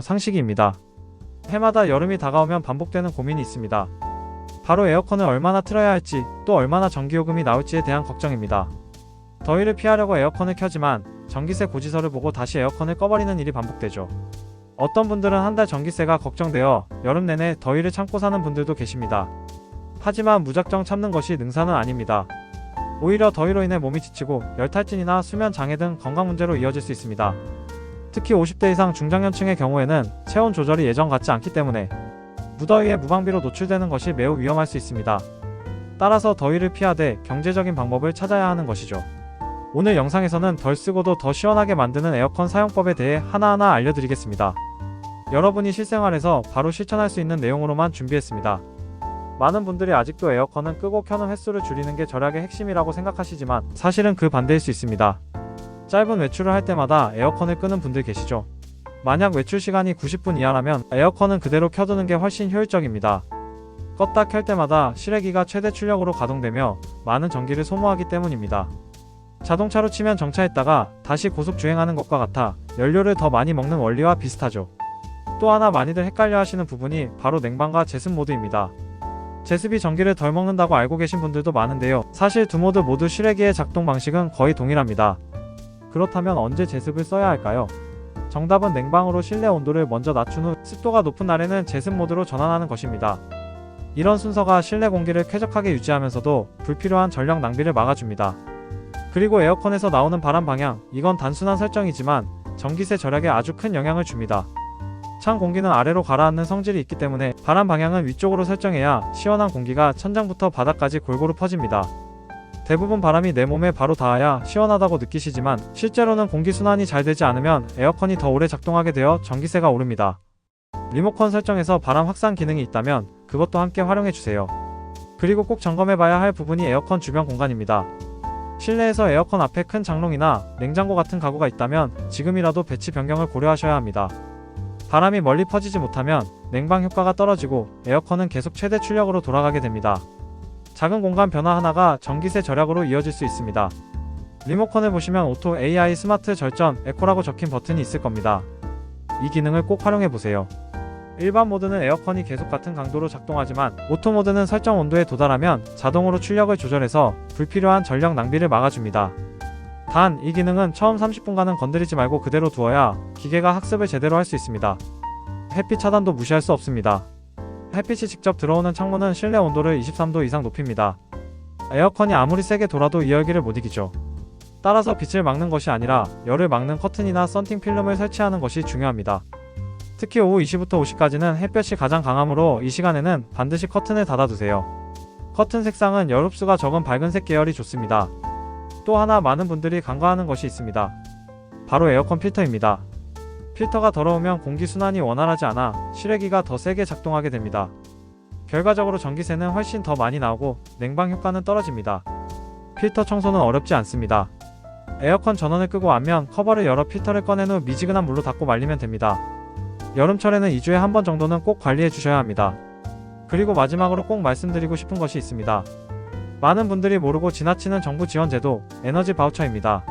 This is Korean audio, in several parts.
상식입니다. 해마다 여름이 다가오면 반복되는 고민이 있습니다. 바로 에어컨을 얼마나 틀어야 할지, 또 얼마나 전기요금이 나올지에 대한 걱정입니다. 더위를 피하려고 에어컨을 켜지만 전기세 고지서를 보고 다시 에어컨을 꺼버리는 일이 반복되죠. 어떤 분들은 한 달 전기세가 걱정되어 여름 내내 더위를 참고 사는 분들도 계십니다. 하지만 무작정 참는 것이 능사는 아닙니다. 오히려 더위로 인해 몸이 지치고 열탈진이나 수면 장애 등 건강 문제로 이어질 수 있습니다. 특히 50대 이상 중장년층의 경우에는 체온 조절이 예전 같지 않기 때문에 무더위에 무방비로 노출되는 것이 매우 위험할 수 있습니다. 따라서 더위를 피하되 경제적인 방법을 찾아야 하는 것이죠. 오늘 영상에서는 덜 쓰고도 더 시원하게 만드는 에어컨 사용법에 대해 하나하나 알려드리겠습니다. 여러분이 실생활에서 바로 실천할 수 있는 내용으로만 준비했습니다. 많은 분들이 아직도 에어컨은 끄고 켜는 횟수를 줄이는 게 절약의 핵심이라고 생각하시지만 사실은 그 반대일 수 있습니다. 짧은 외출을 할 때마다 에어컨을 끄는 분들 계시죠? 만약 외출 시간이 90분 이하라면 에어컨은 그대로 켜두는 게 훨씬 효율적입니다. 껐다 켤 때마다 실외기가 최대 출력으로 가동되며 많은 전기를 소모하기 때문입니다. 자동차로 치면 정차했다가 다시 고속 주행하는 것과 같아 연료를 더 많이 먹는 원리와 비슷하죠. 또 하나 많이들 헷갈려 하시는 부분이 바로 냉방과 제습 모드입니다. 제습이 전기를 덜 먹는다고 알고 계신 분들도 많은데요. 사실 두 모드 모두 실외기의 작동 방식은 거의 동일합니다. 그렇다면 언제 제습을 써야 할까요? 정답은 냉방으로 실내 온도를 먼저 낮춘 후 습도가 높은 날에는 제습 모드로 전환하는 것입니다. 이런 순서가 실내 공기를 쾌적하게 유지하면서도 불필요한 전력 낭비를 막아줍니다. 그리고 에어컨에서 나오는 바람 방향, 이건 단순한 설정이지만 전기세 절약에 아주 큰 영향을 줍니다. 찬 공기는 아래로 가라앉는 성질이 있기 때문에 바람 방향은 위쪽으로 설정해야 시원한 공기가 천장부터 바닥까지 골고루 퍼집니다. 대부분 바람이 내 몸에 바로 닿아야 시원하다고 느끼시지만 실제로는 공기순환이 잘 되지 않으면 에어컨이 더 오래 작동하게 되어 전기세가 오릅니다. 리모컨 설정에서 바람 확산 기능이 있다면 그것도 함께 활용해주세요. 그리고 꼭 점검해봐야 할 부분이 에어컨 주변 공간입니다. 실내에서 에어컨 앞에 큰 장롱이나 냉장고 같은 가구가 있다면 지금이라도 배치 변경을 고려하셔야 합니다. 바람이 멀리 퍼지지 못하면 냉방 효과가 떨어지고 에어컨은 계속 최대 출력으로 돌아가게 됩니다. 작은 공간 변화 하나가 전기세 절약으로 이어질 수 있습니다. 리모컨을 보시면 오토 AI 스마트 절전 에코라고 적힌 버튼이 있을 겁니다. 이 기능을 꼭 활용해보세요. 일반 모드는 에어컨이 계속 같은 강도로 작동하지만 오토 모드는 설정 온도에 도달하면 자동으로 출력을 조절해서 불필요한 전력 낭비를 막아줍니다. 단, 이 기능은 처음 30분간은 건드리지 말고 그대로 두어야 기계가 학습을 제대로 할 수 있습니다. 햇빛 차단도 무시할 수 없습니다. 햇빛이 직접 들어오는 창문은 실내 온도를 23도 이상 높입니다. 에어컨이 아무리 세게 돌아도 이 열기를 못 이기죠. 따라서 빛을 막는 것이 아니라 열을 막는 커튼이나 썬팅 필름을 설치하는 것이 중요합니다. 특히 오후 2시부터 5시까지는 햇볕이 가장 강하므로 이 시간에는 반드시 커튼을 닫아두세요. 커튼 색상은 열 흡수가 적은 밝은색 계열이 좋습니다. 또 하나 많은 분들이 간과하는 것이 있습니다. 바로 에어컨 필터입니다. 필터가 더러우면 공기순환이 원활하지 않아 실외기가 더 세게 작동하게 됩니다. 결과적으로 전기세는 훨씬 더 많이 나오고 냉방 효과는 떨어집니다. 필터 청소는 어렵지 않습니다. 에어컨 전원을 끄고 앞면 커버를 열어 필터를 꺼낸 후 미지근한 물로 닦고 말리면 됩니다. 여름철에는 2주에 한 번 정도는 꼭 관리해 주셔야 합니다. 그리고 마지막으로 꼭 말씀드리고 싶은 것이 있습니다. 많은 분들이 모르고 지나치는 정부 지원 제도, 에너지 바우처입니다.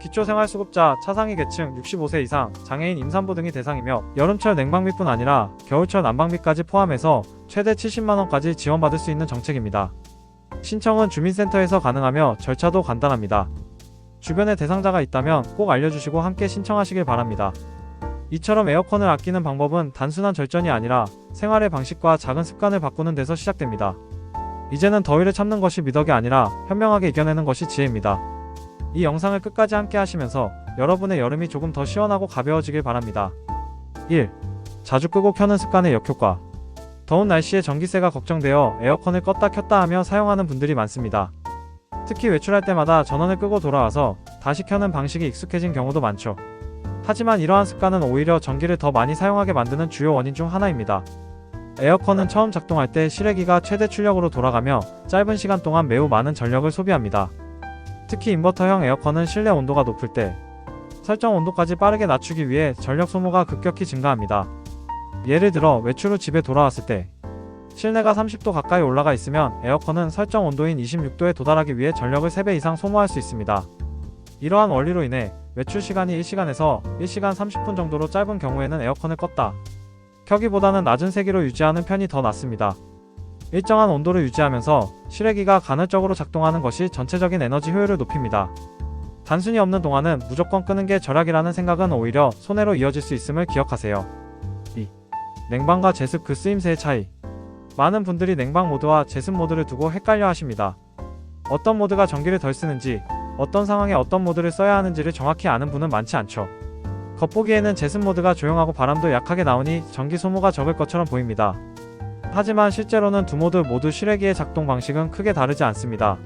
기초생활수급자, 차상위 계층, 65세 이상, 장애인, 임산부 등이 대상이며 여름철 냉방비뿐 아니라 겨울철 난방비까지 포함해서 최대 70만원까지 지원받을 수 있는 정책입니다. 신청은 주민센터에서 가능하며 절차도 간단합니다. 주변에 대상자가 있다면 꼭 알려주시고 함께 신청하시길 바랍니다. 이처럼 에어컨을 아끼는 방법은 단순한 절전이 아니라 생활의 방식과 작은 습관을 바꾸는 데서 시작됩니다. 이제는 더위를 참는 것이 미덕이 아니라 현명하게 이겨내는 것이 지혜입니다. 이 영상을 끝까지 함께 하시면서 여러분의 여름이 조금 더 시원하고 가벼워지길 바랍니다. 1. 자주 끄고 켜는 습관의 역효과. 더운 날씨에 전기세가 걱정되어 에어컨을 껐다 켰다 하며 사용하는 분들이 많습니다. 특히 외출할 때마다 전원을 끄고 돌아와서 다시 켜는 방식이 익숙해진 경우도 많죠. 하지만 이러한 습관은 오히려 전기를 더 많이 사용하게 만드는 주요 원인 중 하나입니다. 에어컨은 처음 작동할 때 실외기가 최대 출력으로 돌아가며 짧은 시간 동안 매우 많은 전력을 소비합니다. 특히 인버터형 에어컨은 실내 온도가 높을 때 설정 온도까지 빠르게 낮추기 위해 전력 소모가 급격히 증가합니다. 예를 들어 외출 후 집에 돌아왔을 때 실내가 30도 가까이 올라가 있으면 에어컨은 설정 온도인 26도에 도달하기 위해 전력을 3배 이상 소모할 수 있습니다. 이러한 원리로 인해 외출 시간이 1시간에서 1시간 30분 정도로 짧은 경우에는 에어컨을 껐다 켜기보다는 낮은 세기로 유지하는 편이 더 낫습니다. 일정한 온도를 유지하면서 실외기가 간헐적으로 작동하는 것이 전체적인 에너지 효율을 높입니다. 단순히 없는 동안은 무조건 끄는 게 절약이라는 생각은 오히려 손해로 이어질 수 있음을 기억하세요. 2. 냉방과 제습 그 쓰임새의 차이. 많은 분들이 냉방 모드와 제습 모드를 두고 헷갈려 하십니다. 어떤 모드가 전기를 덜 쓰는지, 어떤 상황에 어떤 모드를 써야 하는지를 정확히 아는 분은 많지 않죠. 겉보기에는 제습 모드가 조용하고 바람도 약하게 나오니 전기 소모가 적을 것처럼 보입니다. 하지만 실제로는 두 모드 모두 실외기의 작동 방식은 크게 다르지 않습니다.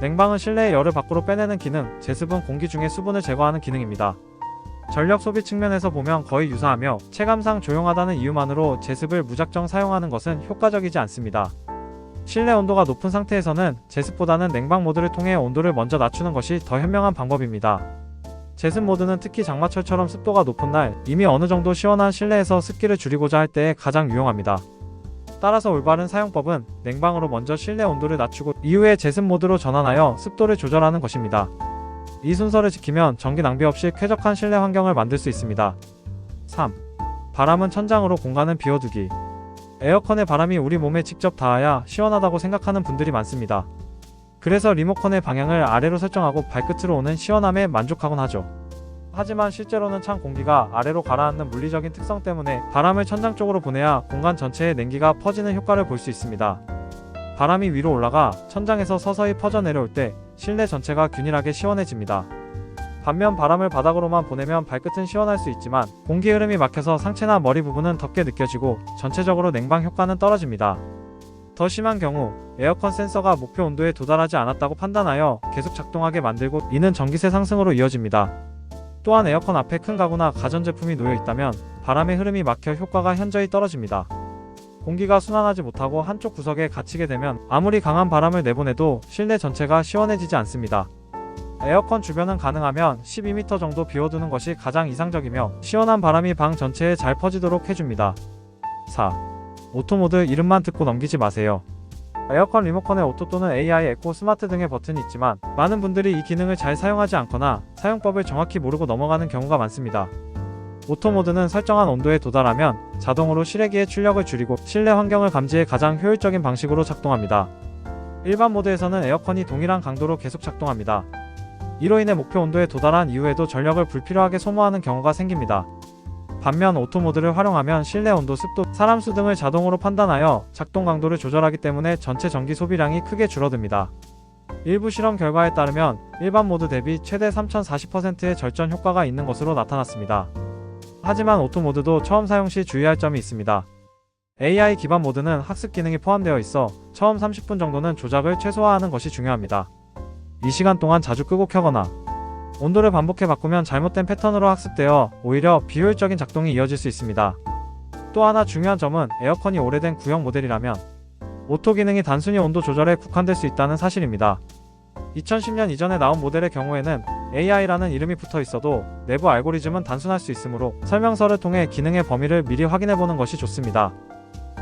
냉방은 실내의 열을 밖으로 빼내는 기능, 제습은 공기 중의 수분을 제거하는 기능입니다. 전력 소비 측면에서 보면 거의 유사하며 체감상 조용하다는 이유만으로 제습을 무작정 사용하는 것은 효과적이지 않습니다. 실내 온도가 높은 상태에서는 제습보다는 냉방 모드를 통해 온도를 먼저 낮추는 것이 더 현명한 방법입니다. 제습 모드는 특히 장마철처럼 습도가 높은 날, 이미 어느 정도 시원한 실내에서 습기를 줄이고자 할 때에 가장 유용합니다. 따라서 올바른 사용법은 냉방으로 먼저 실내 온도를 낮추고 이후에 제습 모드로 전환하여 습도를 조절하는 것입니다. 이 순서를 지키면 전기 낭비 없이 쾌적한 실내 환경을 만들 수 있습니다. 3. 바람은 천장으로 공간은 비워두기. 에어컨의 바람이 우리 몸에 직접 닿아야 시원하다고 생각하는 분들이 많습니다. 그래서 리모컨의 방향을 아래로 설정하고 발끝으로 오는 시원함에 만족하곤 하죠. 하지만 실제로는 찬 공기가 아래로 가라앉는 물리적인 특성 때문에 바람을 천장 쪽으로 보내야 공간 전체에 냉기가 퍼지는 효과를 볼 수 있습니다. 바람이 위로 올라가 천장에서 서서히 퍼져 내려올 때 실내 전체가 균일하게 시원해집니다. 반면 바람을 바닥으로만 보내면 발끝은 시원할 수 있지만 공기 흐름이 막혀서 상체나 머리 부분은 덥게 느껴지고 전체적으로 냉방 효과는 떨어집니다. 더 심한 경우 에어컨 센서가 목표 온도에 도달하지 않았다고 판단하여 계속 작동하게 만들고 이는 전기세 상승으로 이어집니다. 또한 에어컨 앞에 큰 가구나 가전제품이 놓여 있다면 바람의 흐름이 막혀 효과가 현저히 떨어집니다. 공기가 순환하지 못하고 한쪽 구석에 갇히게 되면 아무리 강한 바람을 내보내도 실내 전체가 시원해지지 않습니다. 에어컨 주변은 가능하면 12m 정도 비워두는 것이 가장 이상적이며 시원한 바람이 방 전체에 잘 퍼지도록 해줍니다. 4. 오토모드 이름만 듣고 넘기지 마세요. 에어컨 리모컨에 오토 또는 AI, 에코, 스마트 등의 버튼이 있지만 많은 분들이 이 기능을 잘 사용하지 않거나 사용법을 정확히 모르고 넘어가는 경우가 많습니다. 오토 모드는 설정한 온도에 도달하면 자동으로 실외기의 출력을 줄이고 실내 환경을 감지해 가장 효율적인 방식으로 작동합니다. 일반 모드에서는 에어컨이 동일한 강도로 계속 작동합니다. 이로 인해 목표 온도에 도달한 이후에도 전력을 불필요하게 소모하는 경우가 생깁니다. 반면 오토 모드를 활용하면 실내 온도, 습도, 사람 수 등을 자동으로 판단하여 작동 강도를 조절하기 때문에 전체 전기 소비량이 크게 줄어듭니다. 일부 실험 결과에 따르면 일반 모드 대비 최대 3040%의 절전 효과가 있는 것으로 나타났습니다. 하지만 오토 모드도 처음 사용 시 주의할 점이 있습니다. AI 기반 모드는 학습 기능이 포함되어 있어 처음 30분 정도는 조작을 최소화하는 것이 중요합니다. 이 시간 동안 자주 끄고 켜거나 온도를 반복해 바꾸면 잘못된 패턴으로 학습되어 오히려 비효율적인 작동이 이어질 수 있습니다. 또 하나 중요한 점은 에어컨이 오래된 구형 모델이라면 오토 기능이 단순히 온도 조절에 국한될 수 있다는 사실입니다. 2010년 이전에 나온 모델의 경우에는 AI라는 이름이 붙어 있어도 내부 알고리즘은 단순할 수 있으므로 설명서를 통해 기능의 범위를 미리 확인해보는 것이 좋습니다.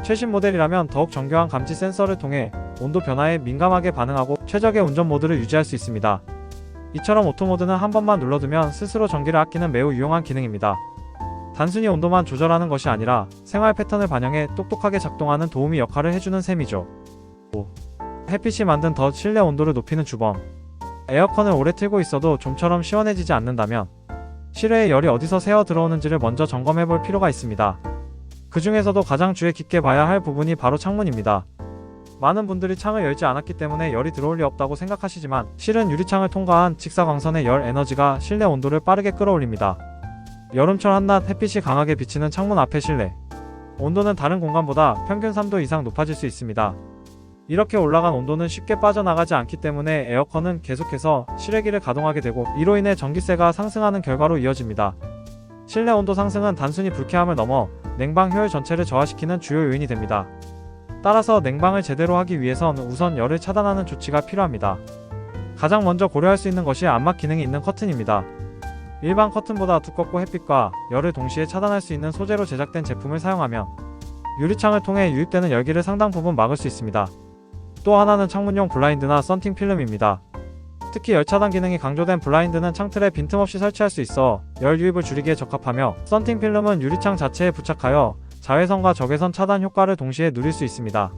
최신 모델이라면 더욱 정교한 감지 센서를 통해 온도 변화에 민감하게 반응하고 최적의 운전 모드를 유지할 수 있습니다. 이처럼 오토 모드는 한 번만 눌러두면 스스로 전기를 아끼는 매우 유용한 기능입니다. 단순히 온도만 조절하는 것이 아니라 생활 패턴을 반영해 똑똑하게 작동하는 도우미 역할을 해주는 셈이죠. 5. 햇빛이 만든 더 실내 온도를 높이는 주범. 에어컨을 오래 틀고 있어도 좀처럼 시원해지지 않는다면 실외의 열이 어디서 새어 들어오는지를 먼저 점검해 볼 필요가 있습니다. 그 중에서도 가장 주의 깊게 봐야 할 부분이 바로 창문입니다. 많은 분들이 창을 열지 않았기 때문에 열이 들어올 리 없다고 생각하시지만 실은 유리창을 통과한 직사광선의 열 에너지가 실내 온도를 빠르게 끌어올립니다. 여름철 한낮 햇빛이 강하게 비치는 창문 앞의 실내 온도는 다른 공간보다 평균 3도 이상 높아질 수 있습니다. 이렇게 올라간 온도는 쉽게 빠져나가지 않기 때문에 에어컨은 계속해서 실외기를 가동하게 되고 이로 인해 전기세가 상승하는 결과로 이어집니다. 실내 온도 상승은 단순히 불쾌함을 넘어 냉방 효율 전체를 저하시키는 주요 요인이 됩니다. 따라서 냉방을 제대로 하기 위해선 우선 열을 차단하는 조치가 필요합니다. 가장 먼저 고려할 수 있는 것이 암막 기능이 있는 커튼입니다. 일반 커튼보다 두껍고 햇빛과 열을 동시에 차단할 수 있는 소재로 제작된 제품을 사용하면 유리창을 통해 유입되는 열기를 상당 부분 막을 수 있습니다. 또 하나는 창문용 블라인드나 썬팅 필름입니다. 특히 열 차단 기능이 강조된 블라인드는 창틀에 빈틈없이 설치할 수 있어 열 유입을 줄이기에 적합하며, 썬팅 필름은 유리창 자체에 부착하여 자외선과 적외선 차단 효과를 동시에 누릴 수 있습니다.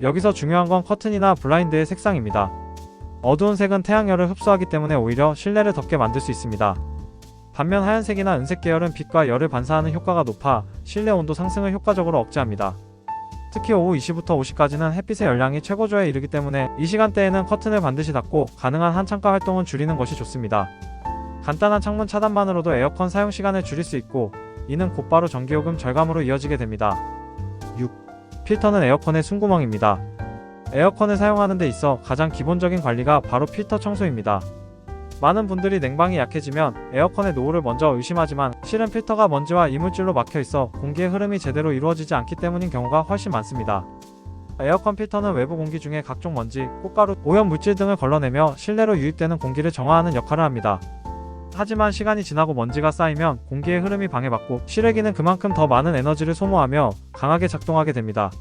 여기서 중요한 건 커튼이나 블라인드의 색상입니다. 어두운 색은 태양열을 흡수하기 때문에 오히려 실내를 덥게 만들 수 있습니다. 반면 하얀색이나 은색 계열은 빛과 열을 반사하는 효과가 높아 실내 온도 상승을 효과적으로 억제합니다. 특히 오후 2시부터 5시까지는 햇빛의 열량이 최고조에 이르기 때문에 이 시간대에는 커튼을 반드시 닫고 가능한 한창가 활동은 줄이는 것이 좋습니다. 간단한 창문 차단만으로도 에어컨 사용 시간을 줄일 수 있고, 이는 곧바로 전기요금 절감으로 이어지게 됩니다. 6. 필터는 에어컨의 숨구멍입니다. 에어컨을 사용하는 데 있어 가장 기본적인 관리가 바로 필터 청소입니다. 많은 분들이 냉방이 약해지면 에어컨의 노후를 먼저 의심하지만, 실은 필터가 먼지와 이물질로 막혀있어 공기의 흐름이 제대로 이루어지지 않기 때문인 경우가 훨씬 많습니다. 에어컨 필터는 외부 공기 중에 각종 먼지, 꽃가루, 오염 물질 등을 걸러내며 실내로 유입되는 공기를 정화하는 역할을 합니다. 하지만 시간이 지나고 먼지가 쌓이면 공기의 흐름이 방해받고 실외기는 그만큼 더 많은 에너지를 소모하며 강하게 작동하게 됩니다.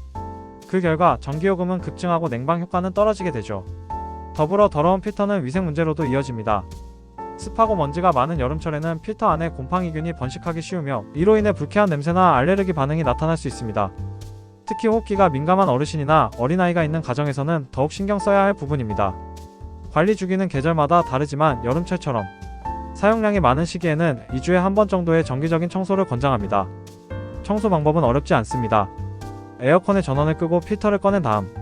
그 결과 전기요금은 급증하고 냉방 효과는 떨어지게 되죠. 더불어 더러운 필터는 위생 문제로도 이어집니다. 습하고 먼지가 많은 여름철에는 필터 안에 곰팡이균이 번식하기 쉬우며, 이로 인해 불쾌한 냄새나 알레르기 반응이 나타날 수 있습니다. 특히 호흡기가 민감한 어르신이나 어린아이가 있는 가정에서는 더욱 신경 써야 할 부분입니다. 관리 주기는 계절마다 다르지만 여름철처럼 사용량이 많은 시기에는 2주에 한 번 정도의 정기적인 청소를 권장합니다. 청소 방법은 어렵지 않습니다. 에어컨의 전원을 끄고 필터를 꺼낸 다음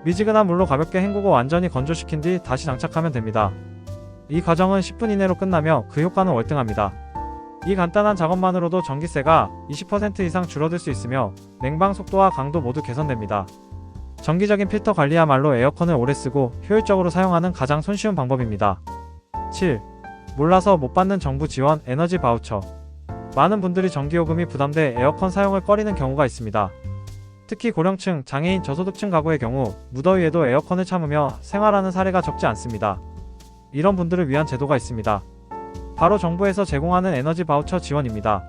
미지근한 물로 가볍게 헹구고 완전히 건조시킨 뒤 다시 장착하면 됩니다. 이 과정은 10분 이내로 끝나며 그 효과는 월등합니다. 이 간단한 작업만으로도 전기세가 20% 이상 줄어들 수 있으며 냉방 속도와 강도 모두 개선됩니다. 정기적인 필터 관리야말로 에어컨을 오래 쓰고 효율적으로 사용하는 가장 손쉬운 방법입니다. 7. 몰라서 못 받는 정부 지원 에너지 바우처. 많은 분들이 전기요금이 부담돼 에어컨 사용을 꺼리는 경우가 있습니다. 특히 고령층, 장애인, 저소득층 가구의 경우 무더위에도 에어컨을 참으며 생활하는 사례가 적지 않습니다. 이런 분들을 위한 제도가 있습니다. 바로 정부에서 제공하는 에너지 바우처 지원입니다.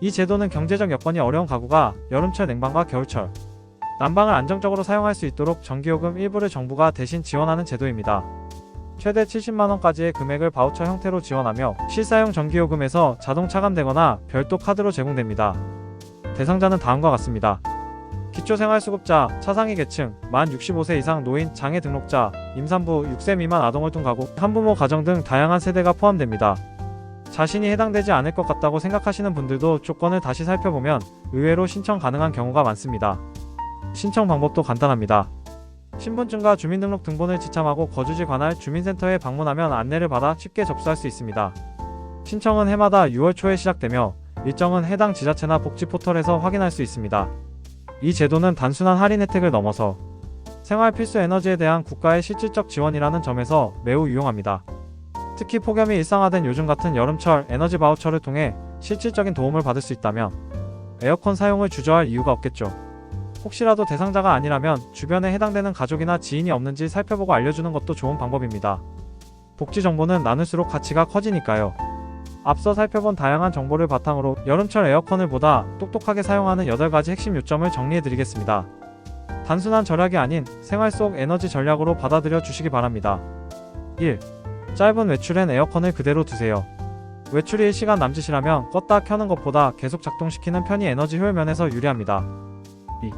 이 제도는 경제적 여건이 어려운 가구가 여름철 냉방과 겨울철 난방을 안정적으로 사용할 수 있도록 전기요금 일부를 정부가 대신 지원하는 제도입니다. 최대 70만원까지의 금액을 바우처 형태로 지원하며 실사용 전기요금에서 자동 차감되거나 별도 카드로 제공됩니다. 대상자는 다음과 같습니다. 기초생활수급자, 차상위 계층, 만 65세 이상 노인, 장애 등록자, 임산부, 6세 미만 아동을 둔 가구, 한부모 가정 등 다양한 세대가 포함됩니다. 자신이 해당되지 않을 것 같다고 생각하시는 분들도 조건을 다시 살펴보면 의외로 신청 가능한 경우가 많습니다. 신청 방법도 간단합니다. 신분증과 주민등록 등본을 지참하고 거주지 관할 주민센터에 방문하면 안내를 받아 쉽게 접수할 수 있습니다. 신청은 해마다 6월 초에 시작되며 일정은 해당 지자체나 복지포털에서 확인할 수 있습니다. 이 제도는 단순한 할인 혜택을 넘어서 생활 필수 에너지에 대한 국가의 실질적 지원이라는 점에서 매우 유용합니다. 특히 폭염이 일상화된 요즘 같은 여름철 에너지 바우처를 통해 실질적인 도움을 받을 수 있다면 에어컨 사용을 주저할 이유가 없겠죠. 혹시라도 대상자가 아니라면 주변에 해당되는 가족이나 지인이 없는지 살펴보고 알려주는 것도 좋은 방법입니다. 복지 정보는 나눌수록 가치가 커지니까요. 앞서 살펴본 다양한 정보를 바탕으로 여름철 에어컨을 보다 똑똑하게 사용하는 8가지 핵심 요점을 정리해드리겠습니다. 단순한 절약이 아닌 생활 속 에너지 전략으로 받아들여 주시기 바랍니다. 1. 짧은 외출엔 에어컨을 그대로 두세요. 외출이 1시간 남짓이라면 껐다 켜는 것보다 계속 작동시키는 편이 에너지 효율 면에서 유리합니다. 2.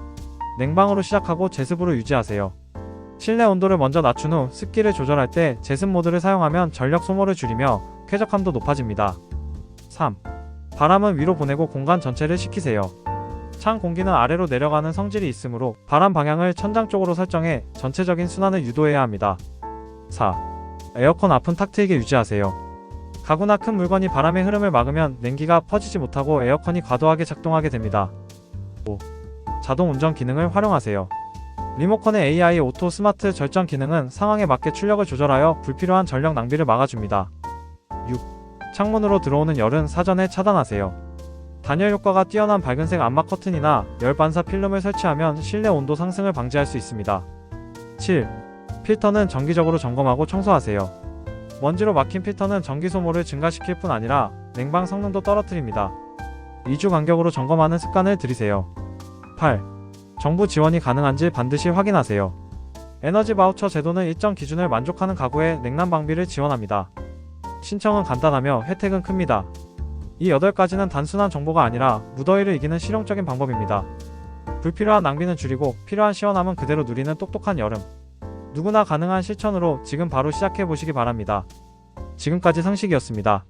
냉방으로 시작하고 제습으로 유지하세요. 실내 온도를 먼저 낮춘 후 습기를 조절할 때 제습 모드를 사용하면 전력 소모를 줄이며 쾌적함도 높아집니다. 3. 바람은 위로 보내고 공간 전체를 식히세요. 찬 공기는 아래로 내려가는 성질이 있으므로 바람 방향을 천장 쪽으로 설정해 전체적인 순환을 유도해야 합니다. 4. 에어컨 앞은 탁 트이게 유지하세요. 가구나 큰 물건이 바람의 흐름을 막으면 냉기가 퍼지지 못하고 에어컨이 과도하게 작동하게 됩니다. 5. 자동 운전 기능을 활용하세요. 리모컨의 AI 오토 스마트 절전 기능은 상황에 맞게 출력을 조절하여 불필요한 전력 낭비를 막아줍니다. 6. 창문으로 들어오는 열은 사전에 차단하세요. 단열 효과가 뛰어난 밝은색 암막 커튼이나 열 반사 필름을 설치하면 실내 온도 상승을 방지할 수 있습니다. 7. 필터는 정기적으로 점검하고 청소하세요. 먼지로 막힌 필터는 전기 소모를 증가시킬 뿐 아니라 냉방 성능도 떨어뜨립니다. 2주 간격으로 점검하는 습관을 들이세요. 8. 정부 지원이 가능한지 반드시 확인하세요. 에너지 바우처 제도는 일정 기준을 만족하는 가구에 냉난 방비를 지원합니다. 신청은 간단하며 혜택은 큽니다. 이 8가지는 단순한 정보가 아니라 무더위를 이기는 실용적인 방법입니다. 불필요한 낭비는 줄이고 필요한 시원함은 그대로 누리는 똑똑한 여름. 누구나 가능한 실천으로 지금 바로 시작해 보시기 바랍니다. 지금까지 상식이었습니다.